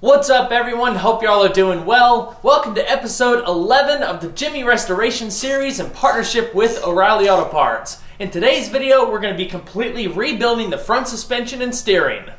What's up everyone, hope y'all are doing well. Welcome to episode 11 of the Jimmy Restoration series in partnership with O'Reilly Auto Parts. In today's video, we're going to be completely rebuilding the front suspension and steering.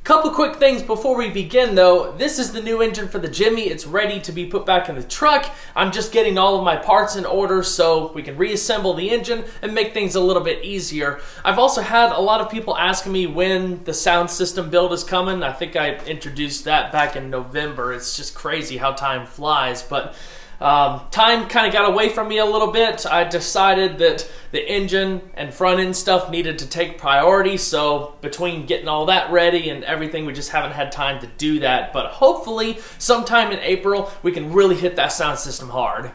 Couple quick things before we begin though. This is the new engine for the Jimmy. It's ready to be put back in the truck. I'm just getting all of my parts in order so we can reassemble the engine and make things a little bit easier. I've also had a lot of people asking me when the sound system build is coming. I think I introduced that back in November. It's just crazy how time flies, but time kind of got away from me a little bit. I decided that the engine and front end stuff needed to take priority, so between getting all that ready and everything, we just haven't had time to do that. But hopefully sometime in April we can really hit that sound system hard.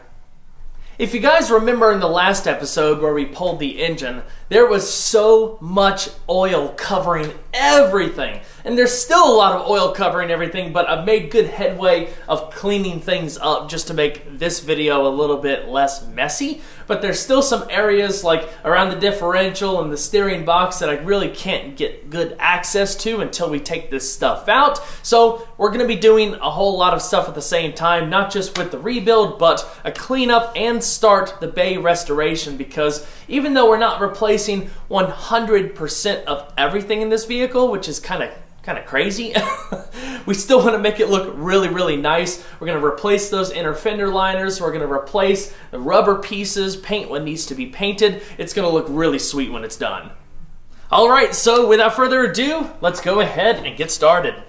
If you guys remember in the last episode where we pulled the engine, there was so much oil covering everything. And there's still a lot of oil covering everything, but I've made good headway of cleaning things up just to make this video a little bit less messy. But there's still some areas like around the differential and the steering box that I really can't get good access to until we take this stuff out. So we're going to be doing a whole lot of stuff at the same time, not just with the rebuild, but a cleanup and start the bay restoration, because even though we're not replacing 100% of everything in this vehicle, which is kind of crazy, we still want to make it look really nice. We're going to replace those inner fender liners. We're going to replace the rubber pieces, paint what needs to be painted. It's going to look really sweet when it's done. Alright, so without further ado, let's go ahead and get started.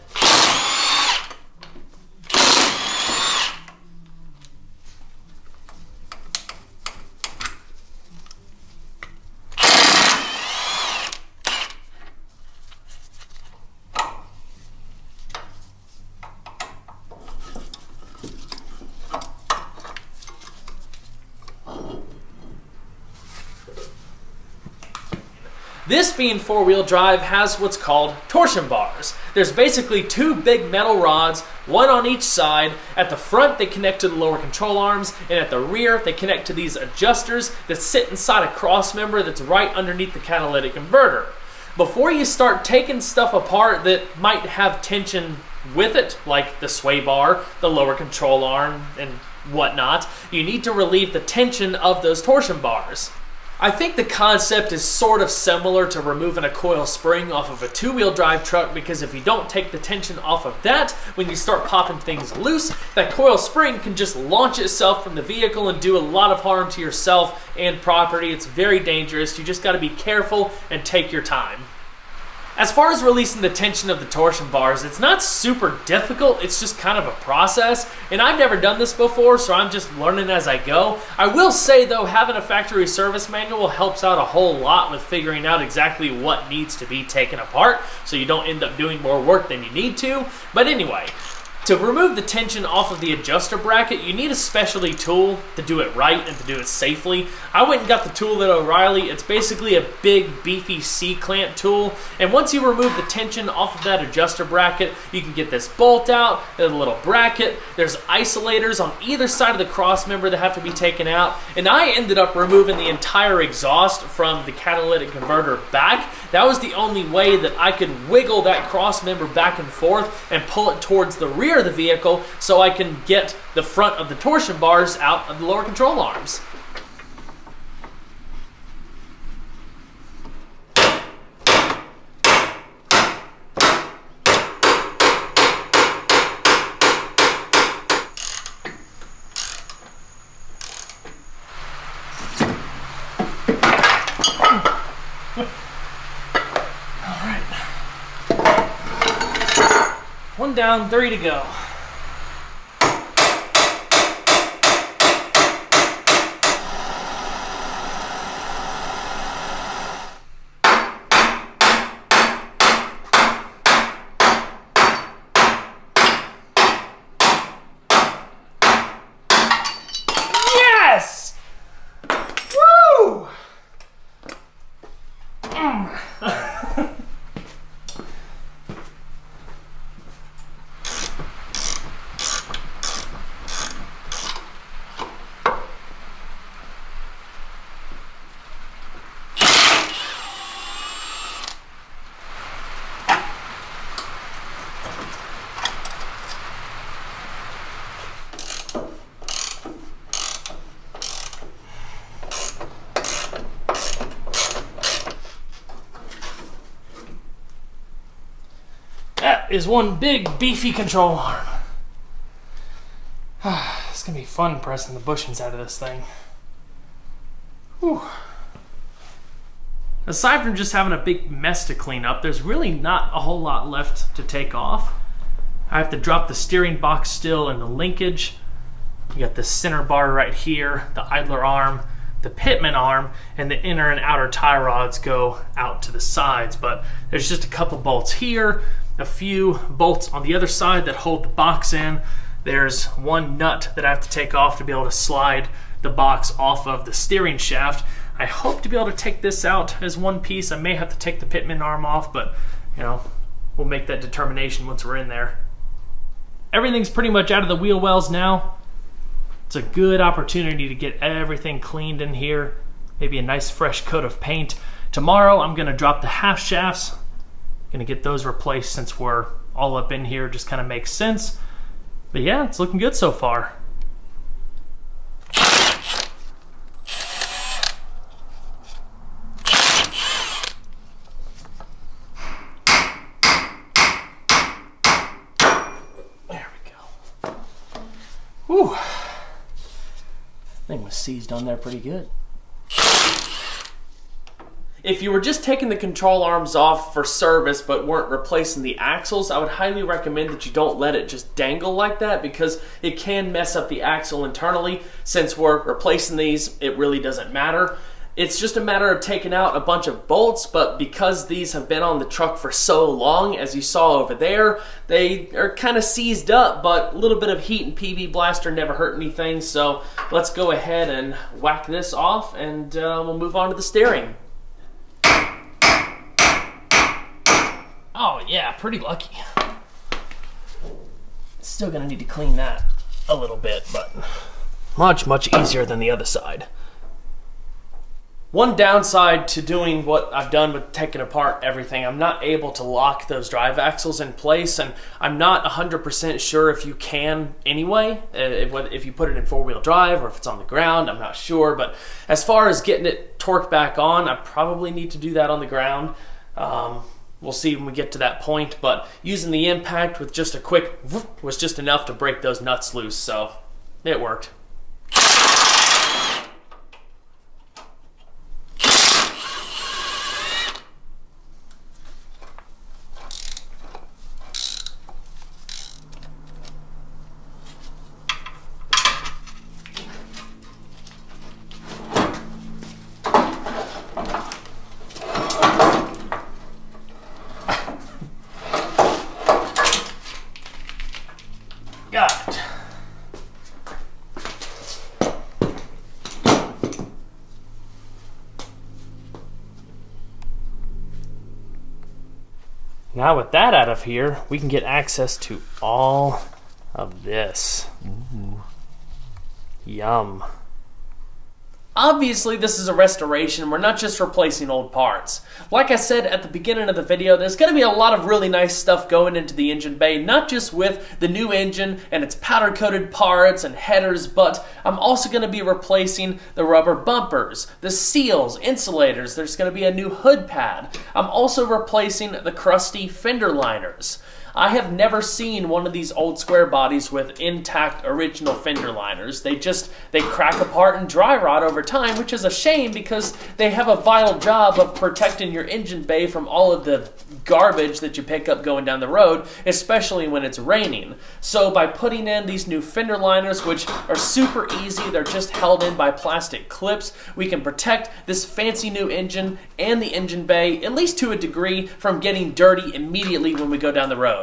This being four-wheel drive has what's called torsion bars. There's basically two big metal rods, one on each side. At the front they connect to the lower control arms, and at the rear they connect to these adjusters that sit inside a cross member that's right underneath the catalytic converter. Before you start taking stuff apart that might have tension with it, like the sway bar, the lower control arm, and whatnot, you need to relieve the tension of those torsion bars. I think the concept is sort of similar to removing a coil spring off of a two-wheel drive truck, because if you don't take the tension off of that, when you start popping things loose, that coil spring can just launch itself from the vehicle and do a lot of harm to yourself and property. It's very dangerous. You just got to be careful and take your time. As far as releasing the tension of the torsion bars, it's not super difficult, it's just kind of a process, and I've never done this before, so I'm just learning as I go. I will say though, having a factory service manual helps out a whole lot with figuring out exactly what needs to be taken apart, so you don't end up doing more work than you need to. But anyway, to remove the tension off of the adjuster bracket, you need a specialty tool to do it right and to do it safely. I went and got the tool at O'Reilly. It's basically a big, beefy C-clamp tool. And once you remove the tension off of that adjuster bracket, you can get this bolt out, there's a little bracket, there's isolators on either side of the cross member that have to be taken out. And I ended up removing the entire exhaust from the catalytic converter back. That was the only way that I could wiggle that cross member back and forth and pull it towards the rear of the vehicle so I can get the front of the torsion bars out of the lower control arms. One down, 3 to go. Yes! Woo! That is one big beefy control arm. It's gonna be fun pressing the bushings out of this thing. Whew. Aside from just having a big mess to clean up, there's really not a whole lot left to take off. I have to drop the steering box still and the linkage. You got the center bar right here, the idler arm, the pitman arm, and the inner and outer tie rods go out to the sides, but there's just a couple bolts here, a few bolts on the other side that hold the box in. There's one nut that I have to take off to be able to slide the box off of the steering shaft. I hope to be able to take this out as one piece. I may have to take the pitman arm off, but you know, we'll make that determination once we're in there. Everything's pretty much out of the wheel wells now. It's a good opportunity to get everything cleaned in here. Maybe a nice fresh coat of paint. Tomorrow I'm gonna drop the half shafts. Gonna get those replaced since we're all up in here. Just kind of makes sense. But yeah, it's looking good so far. Whew. Thing was seized on there pretty good. If you were just taking the control arms off for service but weren't replacing the axles, I would highly recommend that you don't let it just dangle like that, because it can mess up the axle internally. Since we're replacing these, it really doesn't matter. It's just a matter of taking out a bunch of bolts, but because these have been on the truck for so long, as you saw over there, they are kind of seized up, but a little bit of heat and PB blaster never hurt anything. So let's go ahead and whack this off, and we'll move on to the steering. Oh yeah, pretty lucky. Still gonna need to clean that a little bit, but much easier than the other side. One downside to doing what I've done with taking apart everything, I'm not able to lock those drive axles in place, and I'm not 100% sure if you can anyway, if you put it in four-wheel drive or if it's on the ground, I'm not sure. But as far as getting it torqued back on, I probably need to do that on the ground. We'll see when we get to that point, but using the impact with just a quick whoop was just enough to break those nuts loose, so it worked. Got it. Now with that out of here, we can get access to all of this. Ooh. Yum. Obviously, this is a restoration. We're not just replacing old parts. Like I said at the beginning of the video, there's going to be a lot of really nice stuff going into the engine bay, not just with the new engine and its powder-coated parts and headers, but I'm also going to be replacing the rubber bumpers, the seals, insulators. There's going to be a new hood pad. I'm also replacing the crusty fender liners. I have never seen one of these old square bodies with intact original fender liners. They crack apart and dry rot over time, which is a shame because they have a vital job of protecting your engine bay from all of the garbage that you pick up going down the road, especially when it's raining. So by putting in these new fender liners, which are super easy, they're just held in by plastic clips, we can protect this fancy new engine and the engine bay, at least to a degree, from getting dirty immediately when we go down the road.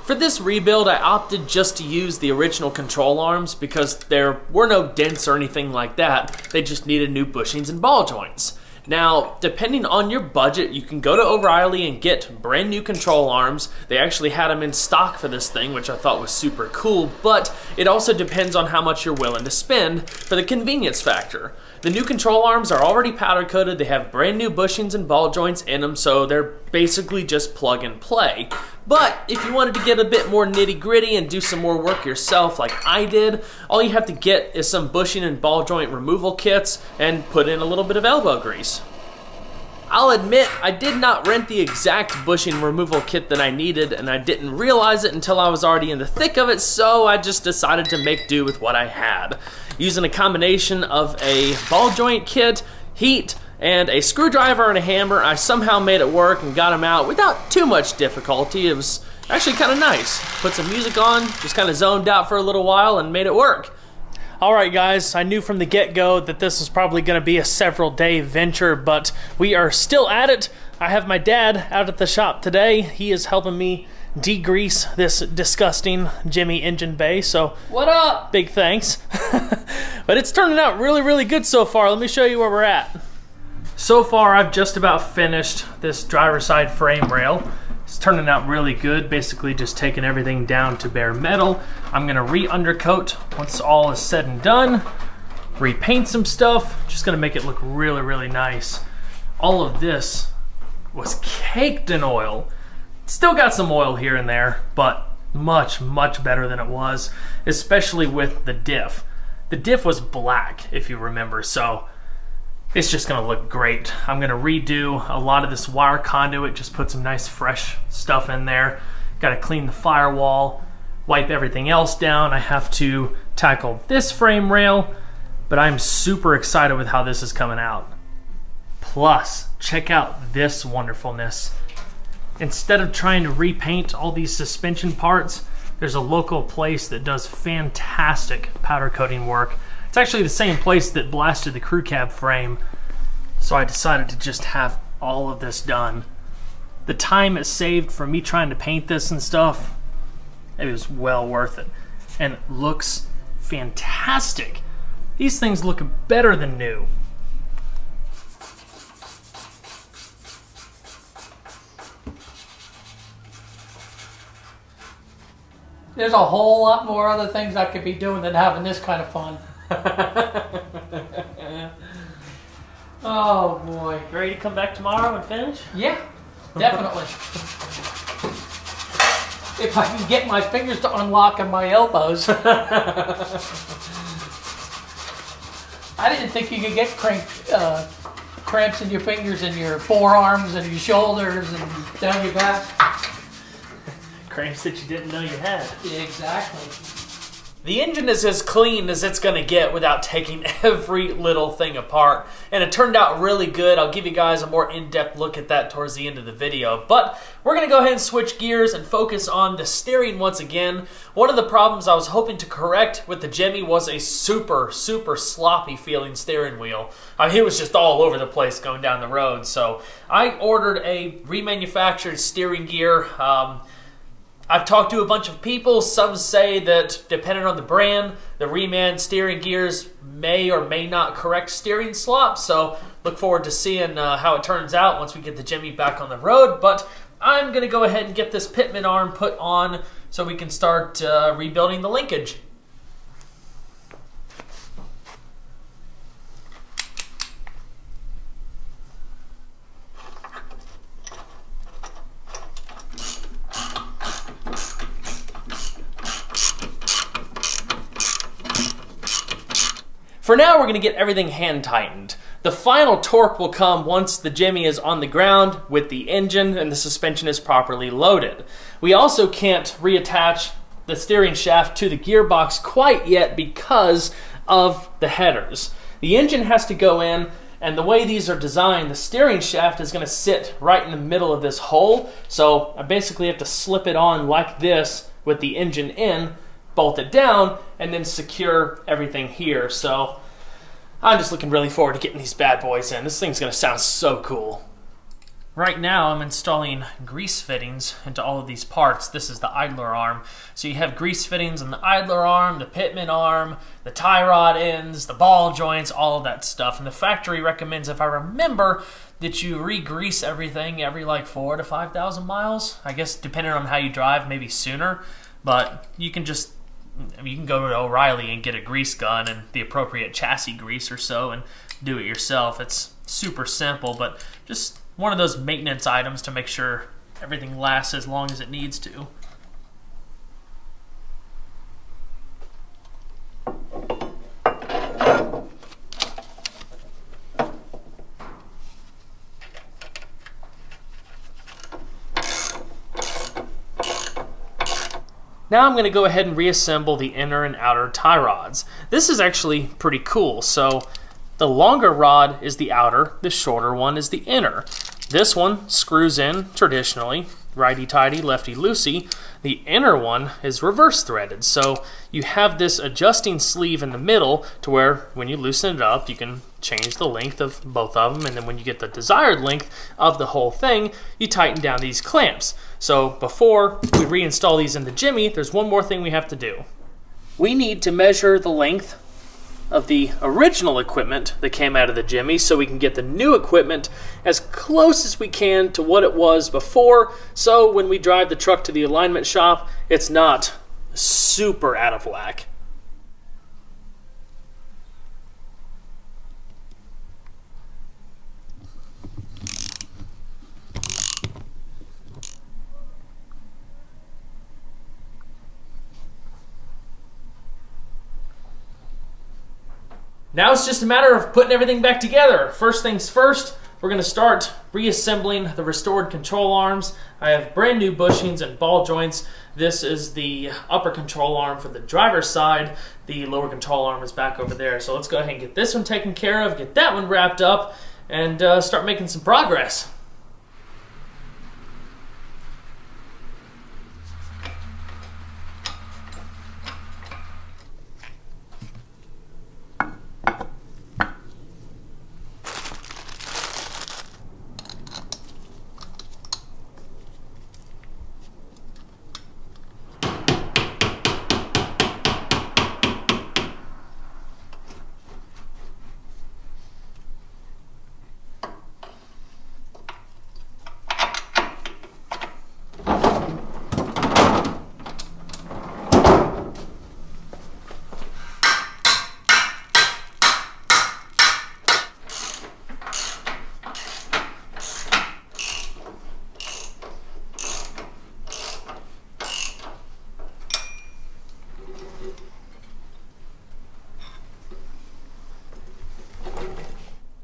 For this rebuild, I opted just to use the original control arms because there were no dents or anything like that. They just needed new bushings and ball joints. Now, depending on your budget, you can go to O'Reilly and get brand new control arms. They actually had them in stock for this thing, which I thought was super cool, but it also depends on how much you're willing to spend for the convenience factor. The new control arms are already powder coated, they have brand new bushings and ball joints in them, so they're basically just plug and play. But if you wanted to get a bit more nitty gritty and do some more work yourself like I did, all you have to get is some bushing and ball joint removal kits and put in a little bit of elbow grease. I'll admit I did not rent the exact bushing removal kit that I needed, and I didn't realize it until I was already in the thick of it, so I just decided to make do with what I had. Using a combination of a ball joint kit, heat, and a screwdriver and a hammer, I somehow made it work and got them out without too much difficulty. It was actually kind of nice. Put some music on, just kind of zoned out for a little while and made it work. Alright guys, I knew from the get-go that this was probably going to be a several-day venture, but we are still at it. I have my dad out at the shop today. He is helping me degrease this disgusting Jimmy engine bay, so what up? Big thanks. But it's turning out really, really good so far. Let me show you where we're at. So far, I've just about finished this driver's side frame rail. It's turning out really good, basically just taking everything down to bare metal. I'm gonna re-undercoat once all is said and done, repaint some stuff, just gonna make it look really, really nice. All of this was caked in oil. Still got some oil here and there, but much, much better than it was, especially with the diff. The diff was black, if you remember, so it's just gonna look great. I'm gonna redo a lot of this wire conduit, just put some nice fresh stuff in there. Gotta clean the firewall, wipe everything else down. I have to tackle this frame rail, but I'm super excited with how this is coming out. Plus, check out this wonderfulness. Instead of trying to repaint all these suspension parts, there's a local place that does fantastic powder coating work. It's actually the same place that blasted the crew cab frame, so I decided to just have all of this done. The time it saved for me trying to paint this and stuff, it was well worth it. And it looks fantastic. These things look better than new. There's a whole lot more other things I could be doing than having this kind of fun. Oh boy. Ready to come back tomorrow and finish? Yeah, definitely. If I can get my fingers to unlock on my elbows. I didn't think you could get cramps in your fingers and your forearms and your shoulders and down your back. Cramps that you didn't know you had. Yeah, exactly. The engine is as clean as it's gonna get without taking every little thing apart. And it turned out really good. I'll give you guys a more in-depth look at that towards the end of the video. But we're gonna go ahead and switch gears and focus on the steering once again. One of the problems I was hoping to correct with the Jimmy was a super, super sloppy feeling steering wheel. I mean, it was just all over the place going down the road. So I ordered a remanufactured steering gear. I've talked to a bunch of people. Some say that depending on the brand, the reman steering gears may or may not correct steering slop. So look forward to seeing how it turns out once we get the Jimmy back on the road. But I'm going to go ahead and get this pitman arm put on so we can start rebuilding the linkage. For now, we're going to get everything hand tightened. The final torque will come once the Jimmy is on the ground with the engine and the suspension is properly loaded. We also can't reattach the steering shaft to the gearbox quite yet because of the headers. The engine has to go in, and the way these are designed, the steering shaft is going to sit right in the middle of this hole. So I basically have to slip it on like this with the engine in, bolt it down, and then secure everything here. So I'm just looking really forward to getting these bad boys in. This thing's gonna sound so cool. Right now I'm installing grease fittings into all of these parts. This is the idler arm. So you have grease fittings on the idler arm, the pitman arm, the tie rod ends, the ball joints, all of that stuff. And the factory recommends, if I remember, that you re-grease everything every like 4,000 to 5,000 miles. I guess depending on how you drive, maybe sooner. But you can just you can go to O'Reilly and get a grease gun and the appropriate chassis grease or so and do it yourself. It's super simple, but just one of those maintenance items to make sure everything lasts as long as it needs to. Now I'm going to go ahead and reassemble the inner and outer tie rods. This is actually pretty cool. So the longer rod is the outer, the shorter one is the inner. This one screws in traditionally, righty-tighty, lefty-loosey. The inner one is reverse threaded. So you have this adjusting sleeve in the middle to where when you loosen it up, you can change the length of both of them. And then when you get the desired length of the whole thing, you tighten down these clamps. So before we reinstall these in the Jimmy, there's one more thing we have to do. We need to measure the length of the original equipment that came out of the Jimmy so we can get the new equipment as close as we can to what it was before, so when we drive the truck to the alignment shop, it's not super out of whack. Now it's just a matter of putting everything back together. First things first, we're going to start reassembling the restored control arms. I have brand new bushings and ball joints. This is the upper control arm for the driver's side. The lower control arm is back over there. So let's go ahead and get this one taken care of, get that one wrapped up, and start making some progress.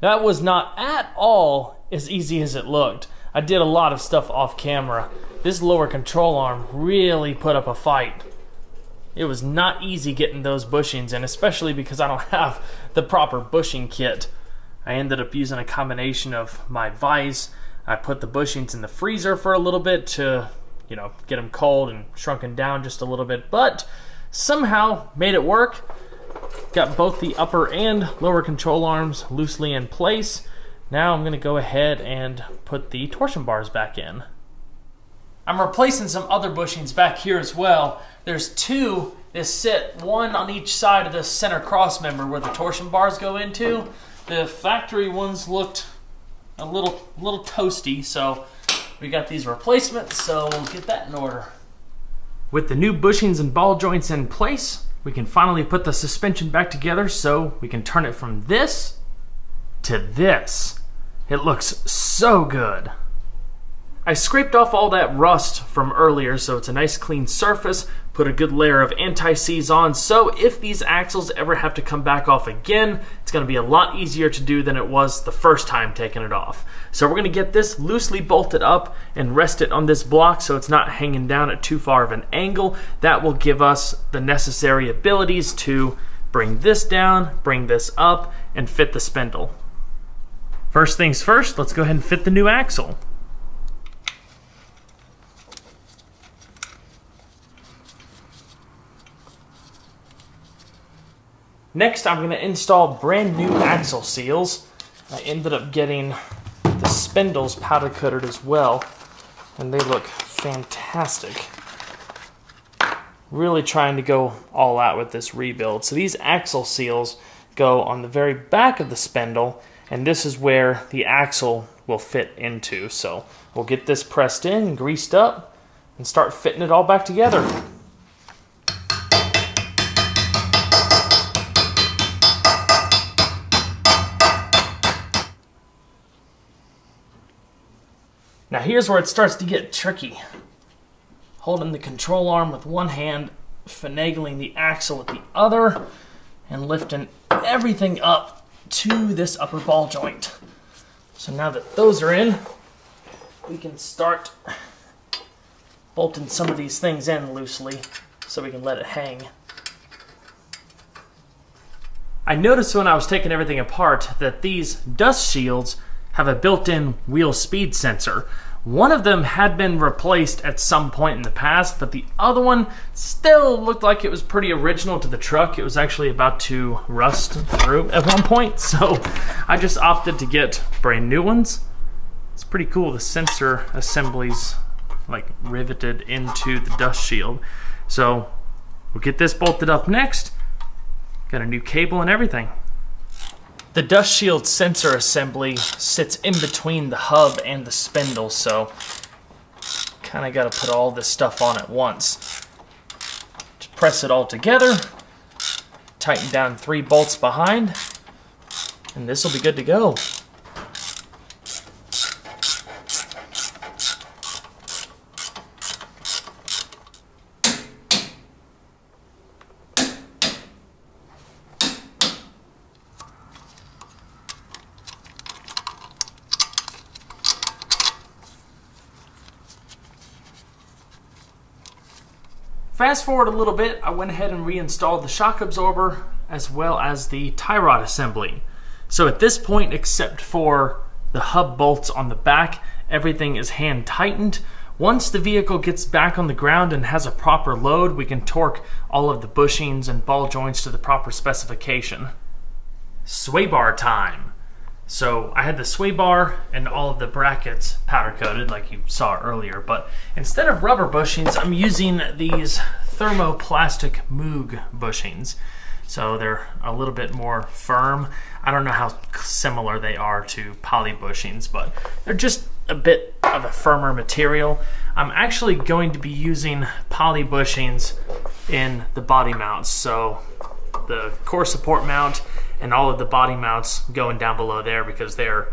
That was not at all as easy as it looked. I did a lot of stuff off camera. This lower control arm really put up a fight. It was not easy getting those bushings in, especially because I don't have the proper bushing kit. I ended up using a combination of my vise. I put the bushings in the freezer for a little bit to, you know, get them cold and shrunken down just a little bit, but somehow made it work. Got both the upper and lower control arms loosely in place. Now I'm going to go ahead and put the torsion bars back in. I'm replacing some other bushings back here as well. There's two that sit, one on each side of the center cross member where the torsion bars go into. The factory ones looked a little toasty, so we got these replacements, so we'll get that in order. With the new bushings and ball joints in place, we can finally put the suspension back together so we can turn it from this to this. It looks so good. I scraped off all that rust from earlier so it's a nice clean surface, put a good layer of anti-seize on, so if these axles ever have to come back off again, it's going to be a lot easier to do than it was the first time taking it off. So we're going to get this loosely bolted up and rest it on this block so it's not hanging down at too far of an angle. That will give us the necessary abilities to bring this down, bring this up, and fit the spindle. First things first, let's go ahead and fit the new axle. Next, I'm going to install brand new axle seals. I ended up getting the spindles powder coated as well, and they look fantastic. Really trying to go all out with this rebuild. So these axle seals go on the very back of the spindle, and this is where the axle will fit into. So we'll get this pressed in and greased up and start fitting it all back together. Now here's where it starts to get tricky. Holding the control arm with one hand, finagling the axle with the other, and lifting everything up to this upper ball joint. So now that those are in, we can start bolting some of these things in loosely. so we can let it hang. I noticed when I was taking everything apart that these dust shields have a built-in wheel speed sensor. One of them had been replaced at some point in the past, but the other one still looked like it was pretty original to the truck. It was actually about to rust through at one point, so I just opted to get brand new ones. It's pretty cool, the sensor assemblies like riveted into the dust shield. So we'll get this bolted up next. Got a new cable and everything. The dust shield sensor assembly sits in between the hub and the spindle, so kind of got to put all this stuff on at once. Just press it all together, tighten down 3 bolts behind, and this will be good to go. Fast forward a little bit, I went ahead and reinstalled the shock absorber as well as the tie rod assembly. So at this point, except for the hub bolts on the back, everything is hand tightened. Once the vehicle gets back on the ground and has a proper load, we can torque all of the bushings and ball joints to the proper specification. Sway bar time. So I had the sway bar and all of the brackets powder coated like you saw earlier, but instead of rubber bushings, I'm using these thermoplastic Moog bushings. So they're a little bit more firm. I don't know how similar they are to poly bushings, but they're just a bit of a firmer material. I'm actually going to be using poly bushings in the body mounts. So the core support mount and all of the body mounts going down below there, because they're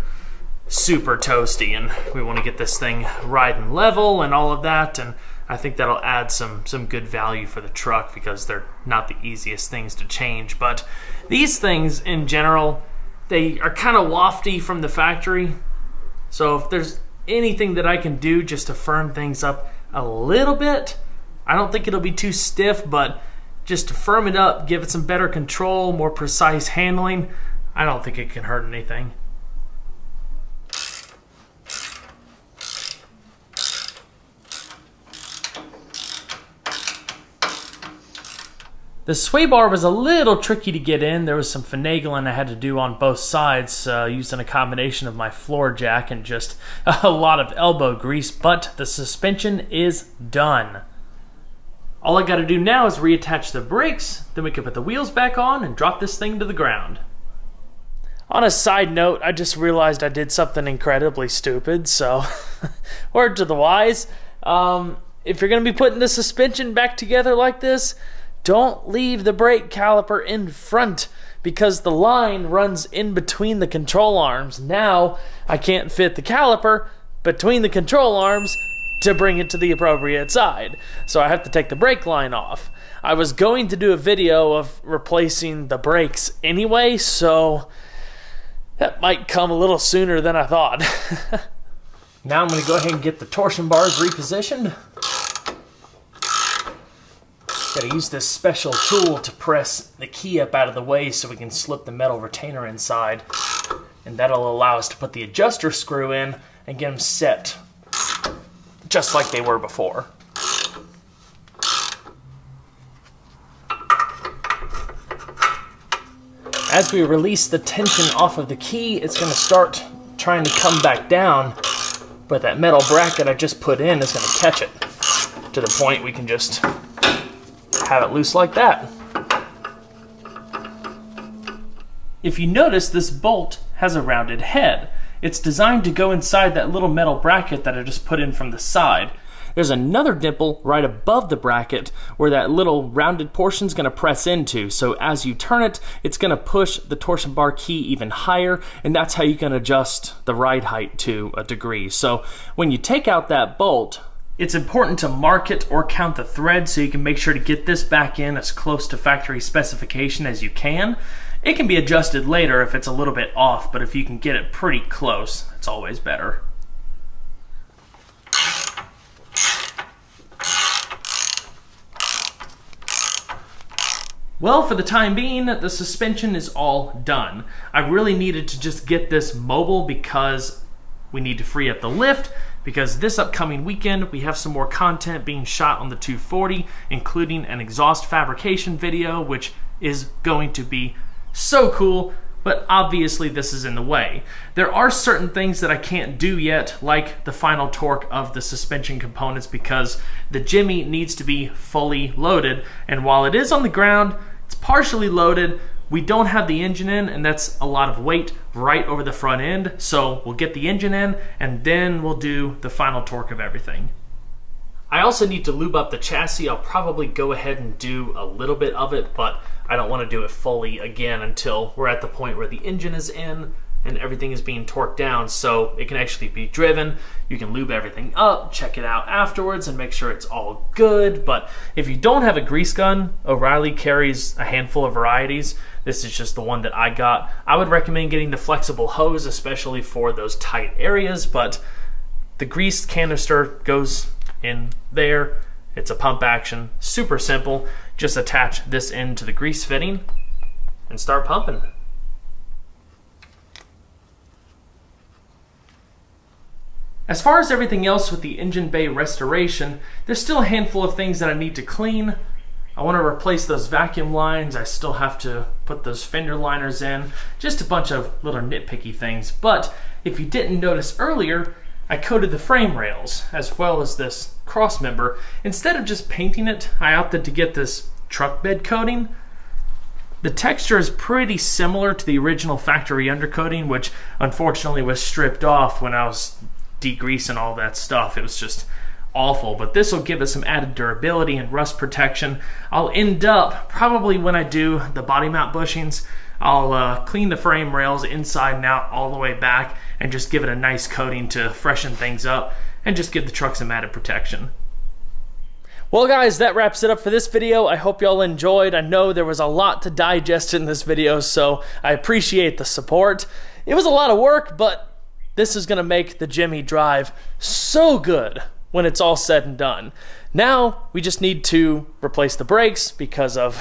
super toasty and we want to get this thing riding level and all of that, and I think that'll add some good value for the truck because they're not the easiest things to change. But these things in general, they are kind of wafty from the factory, so if there's anything that I can do just to firm things up a little bit, I don't think it'll be too stiff, but just to firm it up, give it some better control, more precise handling, I don't think it can hurt anything. The sway bar was a little tricky to get in. There was some finagling I had to do on both sides, using a combination of my floor jack and just a lot of elbow grease, but the suspension is done. All I gotta do now is reattach the brakes, then we can put the wheels back on and drop this thing to the ground. On a side note, I just realized I did something incredibly stupid, so word to the wise. If you're gonna be putting the suspension back together like this, don't leave the brake caliper in front, because the line runs in between the control arms. Now I can't fit the caliper between the control arms to bring it to the appropriate side, so I have to take the brake line off. I was going to do a video of replacing the brakes anyway, so that might come a little sooner than I thought. Now I'm going to go ahead and get the torsion bars repositioned. Got to use this special tool to press the key up out of the way so we can slip the metal retainer inside, and that'll allow us to put the adjuster screw in and get them set just like they were before. As we release the tension off of the key, it's going to start trying to come back down, but that metal bracket I just put in is going to catch it to the point we can just have it loose like that. If you notice, this bolt has a rounded head. It's designed to go inside that little metal bracket that I just put in from the side. There's another nipple right above the bracket where that little rounded portion is going to press into. So as you turn it, it's going to push the torsion bar key even higher, and that's how you can adjust the ride height to a degree. So when you take out that bolt, it's important to mark it or count the threads so you can make sure to get this back in as close to factory specification as you can. It can be adjusted later if it's a little bit off, but if you can get it pretty close, it's always better. Well, for the time being, the suspension is all done. I really needed to just get this mobile because we need to free up the lift, because this upcoming weekend we have some more content being shot on the 240, including an exhaust fabrication video, which is going to be so cool, but obviously this is in the way. There are certain things that I can't do yet, like the final torque of the suspension components, because the Jimmy needs to be fully loaded, and while it is on the ground, it's partially loaded. We don't have the engine in, and that's a lot of weight right over the front end, so we'll get the engine in, and then we'll do the final torque of everything. I also need to lube up the chassis. I'll probably go ahead and do a little bit of it, but I don't want to do it fully again until we're at the point where the engine is in and everything is being torqued down so it can actually be driven. You can lube everything up, check it out afterwards, and make sure it's all good. But if you don't have a grease gun, O'Reilly carries a handful of varieties. This is just the one that I got. I would recommend getting the flexible hose, especially for those tight areas, but the grease canister goes in there. It's a pump action, super simple. Just attach this end to the grease fitting and start pumping. As far as everything else with the engine bay restoration, there's still a handful of things that I need to clean. I want to replace those vacuum lines. I still have to put those Fender Liners in. Just a bunch of little nitpicky things. But if you didn't notice earlier, I coated the frame rails as well as this cross member. Instead of just painting it, I opted to get this truck bed coating. The texture is pretty similar to the original factory undercoating, which unfortunately was stripped off when I was degreasing all that stuff. It was just awful, but this will give us some added durability and rust protection. I'll end up, probably when I do the body mount bushings, I'll clean the frame rails inside and out all the way back and just give it a nice coating to freshen things up and just give the truck some added protection. Well guys, that wraps it up for this video. I hope y'all enjoyed. I know there was a lot to digest in this video, so I appreciate the support. It was a lot of work, but this is gonna make the Jimmy drive so good when it's all said and done. Now, we just need to replace the brakes because of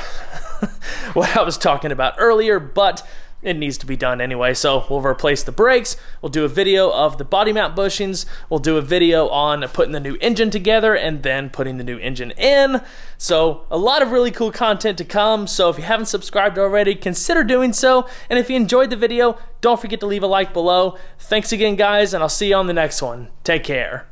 what I was talking about earlier, but it needs to be done anyway. So we'll replace the brakes, we'll do a video of the body mount bushings, we'll do a video on putting the new engine together and then putting the new engine in. So a lot of really cool content to come. So if you haven't subscribed already, consider doing so. And if you enjoyed the video, don't forget to leave a like below. Thanks again guys, and I'll see you on the next one. Take care.